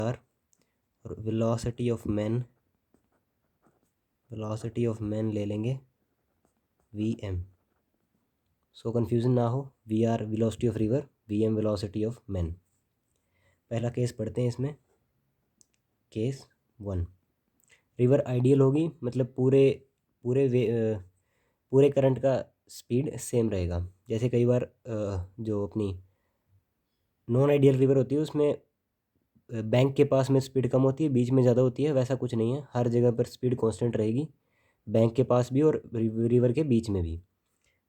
Are और velocity of man ले लेंगे वी एम। सो कन्फ्यूज़न ना हो, V R velocity of river, V M velocity of man. पहला केस पढ़ते हैं इसमें। केस 1, रिवर आइडियल होगी, मतलब पूरे पूरे वे पूरे करंट का स्पीड सेम रहेगा। जैसे कई बार जो अपनी नॉन आइडियल रिवर होती है उसमें बैंक के पास में स्पीड कम होती है, बीच में ज़्यादा होती है। वैसा कुछ नहीं है, हर जगह पर स्पीड कांस्टेंट रहेगी, बैंक के पास भी और रिवर के बीच में भी।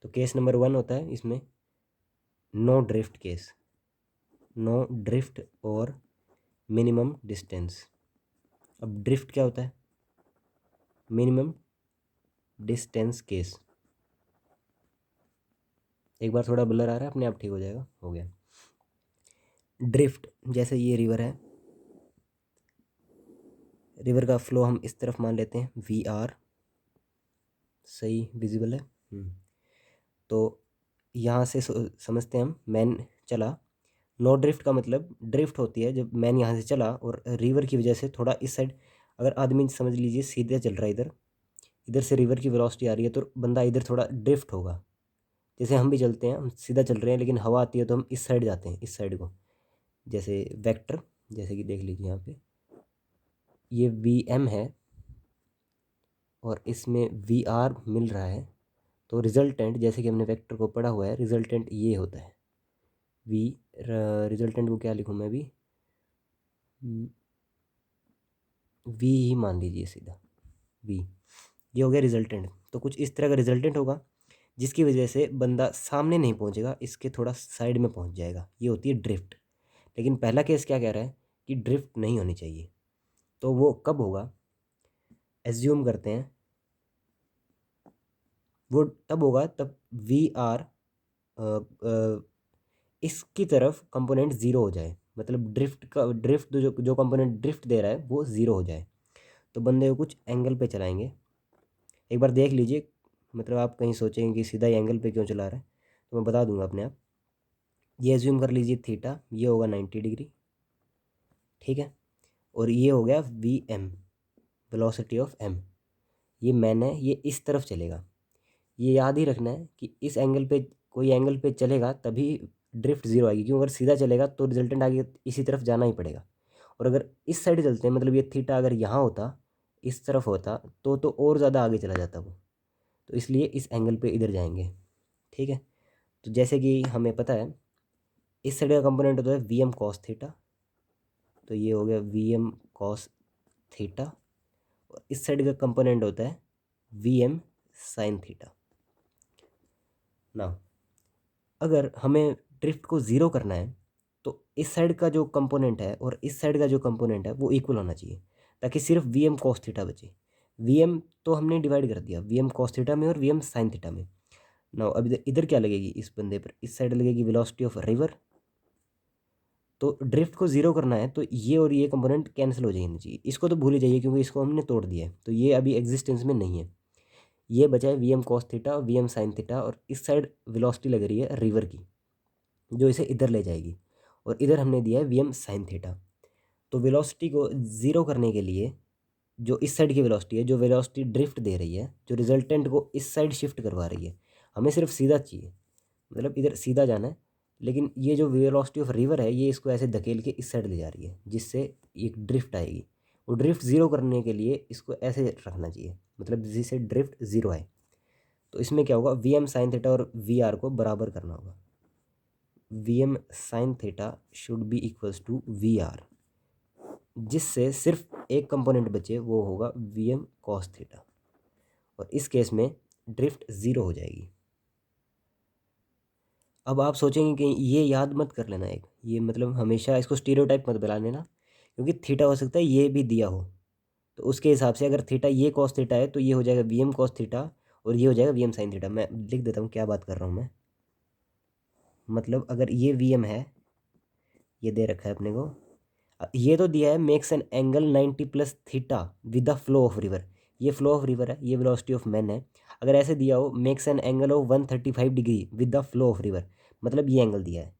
तो केस नंबर 1 होता है इसमें no drift case, no drift और मिनिमम डिस्टेंस। अब ड्रिफ्ट क्या होता है? Minimum distance case. एक बार थोड़ा ब्लर आ रहा है, अपने आप ठीक हो जाएगा। हो गया। ड्रिफ्ट, जैसे ये रिवर है, रिवर का फ्लो हम इस तरफ मान लेते हैं वी आर, सही विजिबल है। तो यहाँ से समझते हैं हम, मैन चला। नो ड्रिफ्ट का मतलब ड्रिफ्ट होती है जब मैन यहाँ से चला और रिवर की वजह से थोड़ा इस साइड, अगर आदमी समझ लीजिए सीधे चल रहा है, इधर इधर से रिवर की वेलोसिटी आ रही है तो बंदा इधर थोड़ा ड्रिफ्ट होगा। जैसे हम भी चलते हैं, हम सीधा चल रहे हैं लेकिन हवा आती है तो हम इस साइड जाते हैं, इस साइड को। जैसे वेक्टर, जैसे कि देख लीजिए यहाँ पे ये वी एम है और इसमें वी आर मिल रहा है, तो रिजल्टेंट, जैसे कि हमने वेक्टर को पढ़ा हुआ है, रिजल्टेंट ये होता है वी। रिजल्टेंट को क्या लिखूँ मैं भी, वी ही मान लीजिए सीधा, वी। ये हो गया रिजल्टेंट। तो कुछ इस तरह का रिजल्टेंट होगा जिसकी वजह से बंदा सामने नहीं पहुंचेगा, इसके थोड़ा साइड में पहुंच जाएगा। ये होती है ड्रिफ्ट। लेकिन पहला केस क्या कह रहा है कि ड्रिफ्ट नहीं होनी चाहिए। तो वो कब होगा? एज्यूम करते हैं वो तब होगा तब वी आर इसकी तरफ कंपोनेंट ज़ीरो हो जाए, मतलब ड्रिफ्ट जो कंपोनेंट ड्रिफ्ट दे रहा है वो ज़ीरो हो जाए। तो बंदे को कुछ एंगल पे चलाएंगे। एक बार देख लीजिए, मतलब आप कहीं सोचेंगे कि सीधा ही एंगल पे क्यों चला रहा है, तो मैं बता दूंगा अपने आप। ये एज्यूम कर लीजिए थीटा, ये होगा 90 डिग्री, ठीक है। और ये हो गया V M, velocity of M. ये मैन है, ये इस तरफ चलेगा। ये याद ही रखना है कि इस एंगल पे, कोई एंगल पे चलेगा तभी ड्रिफ्ट ज़ीरो आएगी, क्योंकि अगर सीधा चलेगा तो रिजल्टेंट आगे इसी तरफ जाना ही पड़ेगा। और अगर इस साइड चलते हैं, मतलब ये थीटा अगर यहाँ होता, इस तरफ होता, तो और ज़्यादा आगे चला जाता वो। तो इसलिए इस एंगल पे इधर जाएंगे, ठीक है। तो जैसे कि हमें पता है इस साइड का कंपोनेंट होता है वी एम कॉस थीटा, तो ये हो गया वी एम कॉस थीटा। और इस साइड का कंपोनेंट होता है वी एम साइन थीटा। ना अगर हमें ड्रिफ्ट को ज़ीरो करना है तो इस साइड का जो कंपोनेंट है और इस साइड का जो कंपोनेंट है वो इक्वल होना चाहिए, ताकि सिर्फ वी एम कॉस थीटा बचे। वी एम तो हमने डिवाइड कर दिया वी एम कॉस थीटा में और वी एम साइन थीटा में। ना अब इधर क्या लगेगी इस बंदे पर, इस साइड लगेगी वेलोसिटी ऑफ रिवर। तो ड्रिफ्ट को ज़ीरो करना है तो ये और ये कंपोनेंट कैंसिल हो जानी चाहिए। इसको तो भूल ही जाइए क्योंकि इसको हमने तोड़ दिया है, तो ये अभी एग्जिस्टेंस में नहीं है। ये बचा है वी एम कॉस थीटा और वी एम साइन थीटा, और इस साइड वेलोसिटी लग रही है रिवर की जो इसे इधर ले जाएगी, और इधर हमने दिया है वी एम साइन थीटा। तो वेलोसिटी को ज़ीरो करने के लिए जो इस साइड की वेलोसिटी है, जो वेलोसिटी ड्रिफ्ट दे रही है, जो रिजल्टेंट को इस साइड शिफ्ट करवा रही है, हमें सिर्फ सीधा चाहिए, मतलब इधर सीधा जाना है। लेकिन ये जो वेलोसिटी ऑफ रिवर है ये इसको ऐसे धकेल के इस साइड ले जा रही है, जिससे एक ड्रिफ्ट आएगी। वो ड्रिफ्ट ज़ीरो करने के लिए इसको ऐसे रखना चाहिए, मतलब जिससे ड्रिफ्ट ज़ीरो आए। तो इसमें क्या होगा, वी एम साइन थीटा और वी आर को बराबर करना होगा। V M sine theta should be equals to V R, जिससे सिर्फ एक कंपोनेंट बचे, वो होगा वी एम कॉस थीटा। और इस केस में ड्रिफ्ट ज़ीरो हो जाएगी। अब आप सोचेंगे कि ये याद मत कर लेना, एक ये मतलब हमेशा इसको स्टीरियोटाइप मत बना लेना, क्योंकि थीटा हो सकता है ये भी दिया हो। तो उसके हिसाब से अगर थीटा ये कॉस थीटा है तो ये हो जाएगा वी एम कॉस थीटा, और ये हो जाएगा वी एम साइन थीटा। मैं लिख देता हूँ क्या बात कर रहा हूँ मैं। मतलब अगर ये वी एम है, ये दे रखा है अपने को, ये तो दिया है makes an angle 90 plus theta with the flow of river. ये फ्लो ऑफ रिवर है, ये वेलोसिटी ऑफ मैन है। अगर ऐसे दिया हो makes an angle of 135 degree with the flow of river, मतलब ये एंगल दिया है।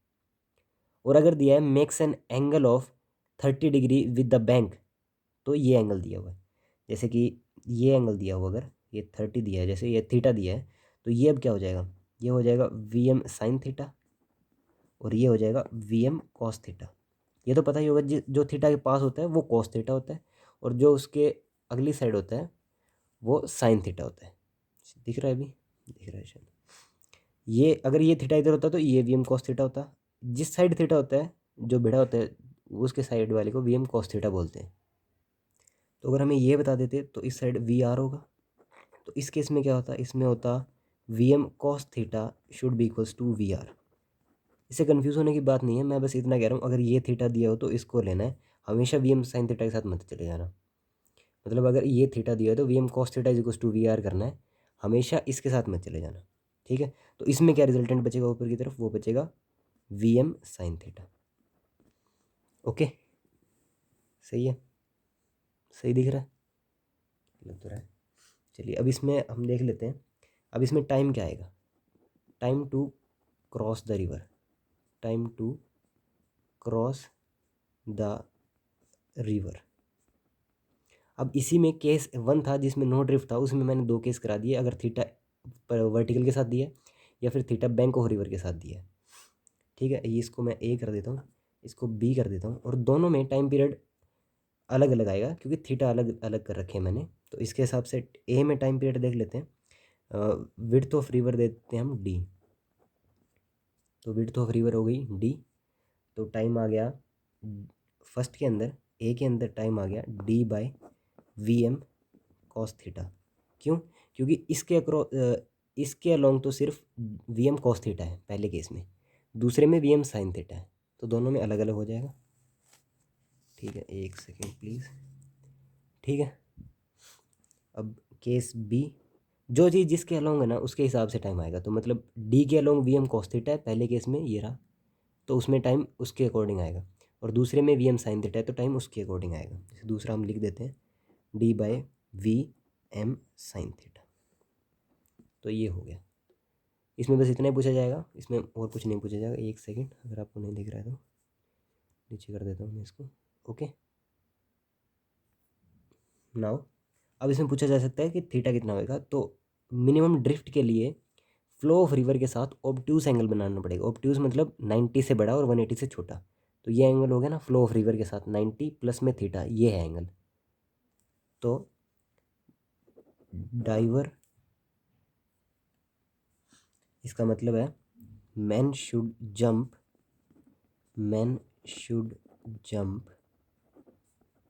और अगर दिया है makes an angle of 30 degree with the bank, तो ये एंगल दिया हुआ है। जैसे कि ये एंगल दिया हुआ, अगर ये 30 दिया है, जैसे ये थीटा दिया है, तो ये अब क्या हो जाएगा, ये हो जाएगा वी एम साइन थीटा और ये हो जाएगा वी एम कॉस थीटा। ये तो पता ही होगा, जो थीटा के पास होता है वो कॉस थीटा होता है और जो उसके अगली साइड होता है वो साइन थीटा होता है। दिख रहा है अभी? दिख रहा है शायद। ये अगर ये थीटा इधर होता तो ये वी एम कॉस थीटा होता। जिस साइड थीटा होता है, जो भिड़ा होता है, उसके साइड वाले को वी एम कॉस थीटा बोलते हैं। तो अगर हमें ये बता देते तो इस साइड वी आर होगा। तो इस केस में क्या होता, इसमें होता V M cos theta should be equals to V R. इससे कन्फ्यूज़ होने की बात नहीं है, मैं बस इतना कह रहा हूँ, अगर ये थीटा दिया हो तो इसको लेना है, हमेशा वी एम साइन थीटा के साथ मत चले जाना। मतलब अगर ये थीटा दिया है तो V M cos theta is equals to V R करना है, हमेशा इसके साथ मत चले जाना। ठीक है, तो इसमें क्या रिजल्टेंट बचेगा ऊपर की तरफ, वो बचेगा V M sine theta. Okay, सही है, सही दिख रहा है, लग तो रहा है। चलिए अब इसमें हम देख लेते हैं, अब इसमें टाइम क्या आएगा, time to cross the river, time to cross the river. अब इसी में केस 1 था जिसमें नो ड्रिफ्ट था, उसमें मैंने 2 केस करा दिए, अगर थीटा वर्टिकल के साथ दिया या फिर थीटा बैंक ऑफ रिवर के साथ दिया। ठीक है, ये इसको मैं ए कर देता हूँ, इसको बी कर देता हूँ, और दोनों में टाइम पीरियड अलग अलग आएगा क्योंकि थीटा अलग अलग कर रखे हैं मैंने। तो इसके हिसाब से ए में टाइम पीरियड देख लेते हैं, विड्थ ऑफ रिवर देते हैं हम डी। तो विड्थ ऑफ रिवर हो गई डी, तो टाइम आ गया फर्स्ट के अंदर, ए के अंदर टाइम आ गया D by V M cos theta. क्यों? क्योंकि इसके अलोंग तो सिर्फ वी एम कॉस थीटा है पहले केस में, दूसरे में वी एम साइन थीटा है, तो दोनों में अलग अलग हो जाएगा। ठीक है, एक सेकेंड प्लीज़। ठीक है, अब केस बी, जो चीज़ जिसके अलोंग है ना उसके हिसाब से टाइम आएगा। तो मतलब डी के along V M cos theta है पहले केस में, ये रहा, तो उसमें टाइम उसके अकॉर्डिंग आएगा, और दूसरे में वी एम साइन थीटा है तो टाइम उसके अकॉर्डिंग आएगा। जैसे दूसरा हम लिख देते हैं D by V M sine theta. तो ये हो गया, इसमें बस इतना ही पूछा जाएगा, इसमें और कुछ नहीं पूछा जाएगा। एक सेकंड, अगर आपको नहीं दिख रहा है तो नीचे कर देता हूँ मैं इसको। ओके, नाउ अब इसमें पूछा जा सकता है कि थीटा कितना होगा। तो मिनिमम ड्रिफ्ट के लिए फ्लो ऑफ रिवर के साथ ऑब्ट्यूज एंगल बनाना पड़ेगा। ऑब्ट्यूज मतलब 90 से बड़ा और 180 से छोटा। तो ये एंगल हो गया ना फ्लो ऑफ रिवर के साथ, 90 प्लस में थीटा, ये है एंगल। तो डाइवर, इसका मतलब है man should jump, man should jump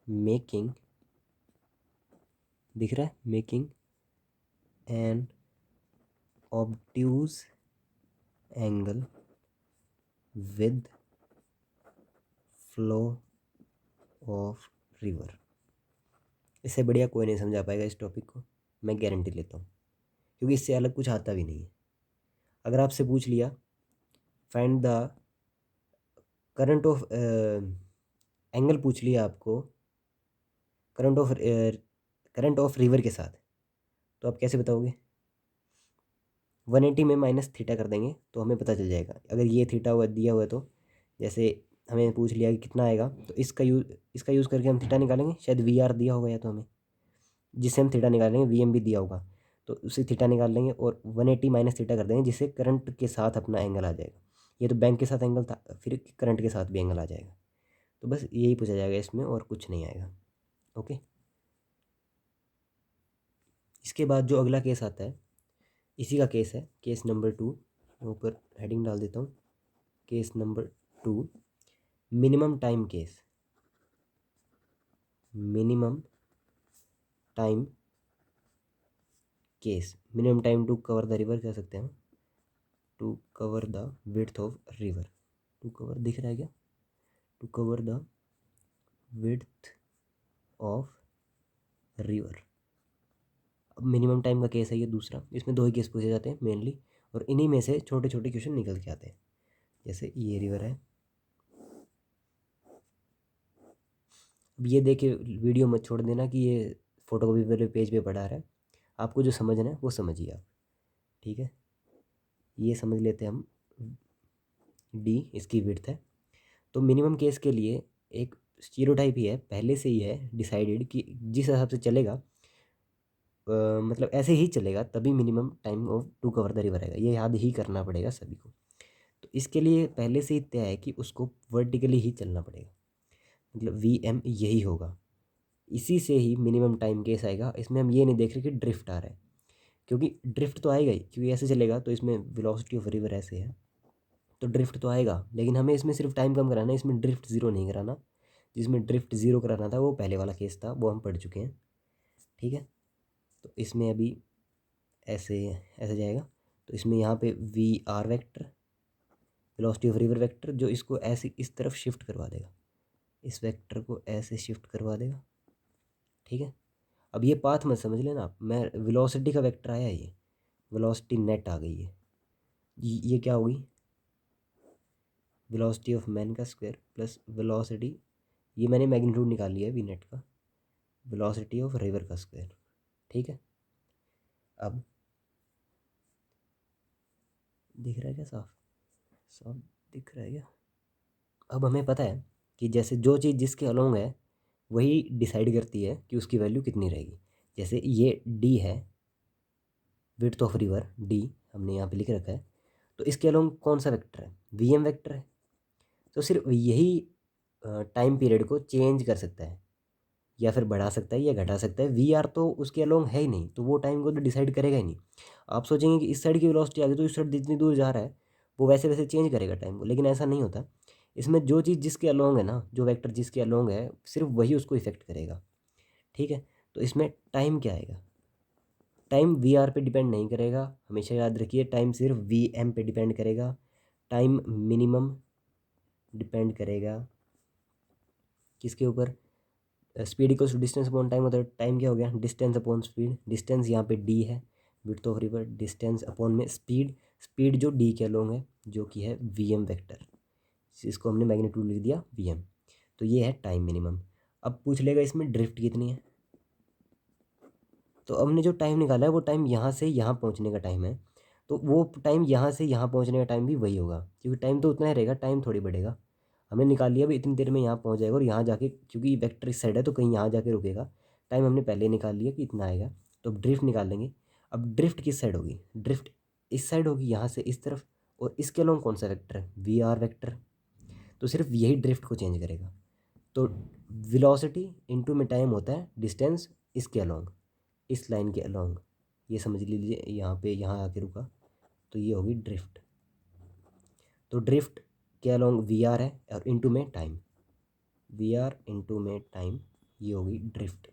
making, दिख रहा है, making an obtuse angle with flow of river. इससे बढ़िया कोई नहीं समझा पाएगा इस टॉपिक को, मैं गारंटी लेता हूँ, क्योंकि इससे अलग कुछ आता भी नहीं है। अगर आपसे पूछ लिया find the current of, angle पूछ लिया आपको करंट ऑफ रिवर के साथ, तो आप कैसे बताओगे? 180 में माइनस थीटा कर देंगे तो हमें पता चल जाएगा। अगर ये थीटा हुआ दिया हुआ है तो जैसे हमें पूछ लिया कि कितना आएगा, तो इसका यूज़ करके हम थीटा निकालेंगे। शायद वी आर दिया होगा या तो हमें, जिससे हम थीटा निकालेंगे, वी एम भी दिया होगा, तो उसे थीटा निकाल लेंगे और 180 माइनस थीटा कर देंगे, जिससे करंट के साथ अपना एंगल आ जाएगा। ये तो बैंक के साथ एंगल था, फिर करंट के साथ भी एंगल आ जाएगा। तो बस यही पूछा जाएगा इसमें, और कुछ नहीं आएगा। ओके, इसके बाद जो अगला केस आता है इसी का केस है, केस नंबर 2। मैं ऊपर हेडिंग डाल देता हूँ, case number 2, minimum time case. Minimum time case, minimum time to cover the river कह सकते हैं, to cover the width of river. To cover दिख रहा है क्या? To cover the width of river. अब मिनिमम टाइम का केस है ये दूसरा, इसमें 2 ही केस पूछे जाते हैं मेनली, और इन्हीं में से छोटे छोटे क्वेश्चन निकल के आते हैं। जैसे ये रिवर है, अब ये देख के वीडियो मत छोड़ देना कि ये फोटोकॉपी वाले पेज पे पढ़ा रहा है। आपको जो समझना है वो समझिए आप। ठीक है, ये समझ लेते हैं हम, डी इसकी विड्थ है। तो मिनिमम केस के लिए एक स्टीरियोटाइप ही है, पहले से ही है डिसाइडेड कि जिस हिसाब से चलेगा मतलब ऐसे ही चलेगा तभी minimum time of to cover the river आएगा। ये याद ही करना पड़ेगा सभी को। तो इसके लिए पहले से ही तय है कि उसको वर्टिकली ही चलना पड़ेगा, मतलब वी एम यही होगा। इसी से ही मिनिमम टाइम केस आएगा। इसमें हम ये नहीं देख रहे कि ड्रिफ्ट आ रहा है, क्योंकि ड्रिफ्ट तो आएगा ही, क्योंकि ऐसे चलेगा तो इसमें वेलोसिटी ऑफ रिवर ऐसे है तो ड्रिफ्ट तो आएगा। लेकिन हमें इसमें सिर्फ टाइम कम कराना है, इसमें ड्रिफ्ट ज़ीरो नहीं कराना। जिसमें ड्रिफ्ट ज़ीरो कराना था वो पहले वाला केस था, वो हम पढ़ चुके हैं। ठीक है, तो इसमें अभी ऐसे ऐसे जाएगा। तो इसमें यहाँ पे V R vector, velocity of river vector, जो इसको ऐसे इस तरफ शिफ्ट करवा देगा, इस वेक्टर को ऐसे शिफ्ट करवा देगा। ठीक है, अब ये पाथ मत समझ लेना आप, मैं वेलोसिटी का वेक्टर आया, ये वेलोसिटी नेट आ गई है। ये क्या होगी, वेलोसिटी ऑफ मैन का स्क्वायर प्लस वेलोसिटी, ये मैंने मैग्नीट्यूड निकाल लिया है वी नेट का, वेलोसिटी ऑफ रिवर का स्क्वायर। ठीक है, अब दिख रहा है क्या, साफ साफ दिख रहा है क्या। अब हमें पता है कि जैसे जो चीज़ जिसके अलोंग है वही डिसाइड करती है कि उसकी वैल्यू कितनी रहेगी। जैसे ये डी है, विड्थ ऑफ रिवर डी हमने यहाँ पे लिख रखा है, तो इसके अलोंग कौन सा वेक्टर है, वी एम वेक्टर है। तो सिर्फ यही टाइम पीरियड को चेंज कर सकता है, या फिर बढ़ा सकता है या घटा सकता है। वी आर तो उसके अलोंग है ही नहीं, तो वो टाइम को तो डिसाइड करेगा ही नहीं। आप सोचेंगे कि इस साइड की वेलोसिटी आ गई तो इस साइड जितनी दूर जा रहा है वो वैसे वैसे चेंज करेगा टाइम को, लेकिन ऐसा नहीं होता। इसमें जो चीज़ जिसके अलोंग है ना, जो वेक्टर जिसके अलोंग है, सिर्फ वही उसको इफेक्ट करेगा। ठीक है, तो इसमें टाइम क्या आएगा, टाइम वी आर पे डिपेंड नहीं करेगा, हमेशा याद रखिए। टाइम सिर्फ वी एम पे डिपेंड करेगा। टाइम मिनिमम डिपेंड करेगा किसके ऊपर, speed equals to distance upon time होता है। टाइम क्या हो गया, डिस्टेंस अपॉन स्पीड। डिस्टेंस यहाँ पे डी है, width of river, distance upon में स्पीड, स्पीड जो डी के अलोंग है जो कि है वी एम वैक्टर, इसको हमने मैग्नीट्यूड लिख दिया वी एम। तो ये है टाइम मिनिमम। अब पूछ लेगा इसमें ड्रिफ्ट कितनी है, तो हमने जो टाइम निकाला है वो टाइम यहाँ से यहाँ पहुँचने का टाइम है, तो वो टाइम यहाँ से यहाँ पहुँचने का टाइम भी वही होगा, क्योंकि टाइम तो उतना ही रहेगा, टाइम थोड़ी बढ़ेगा। हमने निकाल लिया, अभी इतनी देर में यहाँ पहुँच जाएगा और यहाँ जाके, क्योंकि वेक्टर इस साइड है तो कहीं यहाँ जाके रुकेगा। टाइम हमने पहले ही निकाल लिया कि इतना आएगा, तो अब ड्रिफ्ट निकाल लेंगे। अब ड्रिफ्ट किस साइड होगी, ड्रिफ्ट इस साइड होगी, यहाँ से इस तरफ। और इसके अलोंग कौन सा वेक्टर है, वी आर वेक्टर, तो सिर्फ यही ड्रिफ्ट को चेंज करेगा। तो वेलोसिटी इनटू में टाइम होता है डिस्टेंस इसके अलोंग, इस लाइन के अलोंग, ये समझ लीजिए। यहाँ पे यहाँ आके रुका तो ये होगी ड्रिफ्ट। तो ड्रिफ्ट के अलोंग वी आर है और इनटू में टाइम, वी आर इनटू में टाइम, ये होगी ड्रिफ्ट।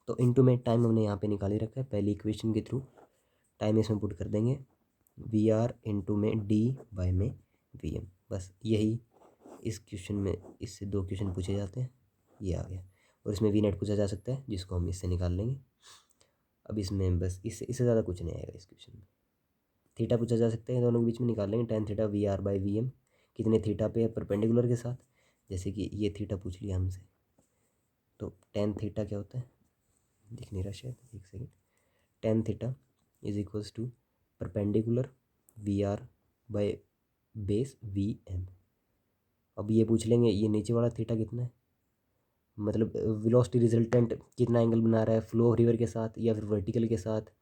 तो इनटू में टाइम हमने यहाँ पे निकाल ही रखा है पहली इक्वेशन के थ्रू। टाइम इसमें पुट कर देंगे, वी आर इनटू में डी बाय में वी एम। बस यही इस क्वेश्चन में, इससे दो क्वेश्चन पूछे जाते हैं, ये आ गया। और इसमें वी नेट पूछा जा सकता है जिसको हम इससे निकाल लेंगे। अब इसमें बस इससे ज़्यादा कुछ नहीं आएगा इस क्वेश्चन में। थीटा पूछा जा सकता है, दोनों के बीच में निकाल लेंगे tan theta V R by V M, कितने थीटा पे है परपेंडिकुलर के साथ। जैसे कि ये थीटा पूछ लिया हमसे, तो टेन थीटा क्या होता है, दिख नहीं रहा शायद, एक second. Tan theta is equals to perpendicular V R by base V M. अब ये पूछ लेंगे ये नीचे वाला थीटा कितना है, मतलब वेलोसिटी रिजल्टेंट कितना एंगल बना रहा है फ्लो रिवर के साथ या फिर वर्टिकल के साथ।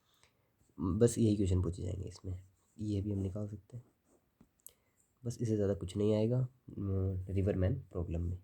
बस यही क्वेश्चन पूछे जाएंगे इसमें, ये भी हम निकाल सकते हैं। बस इससे ज़्यादा कुछ नहीं आएगा रिवर मैन प्रॉब्लम में।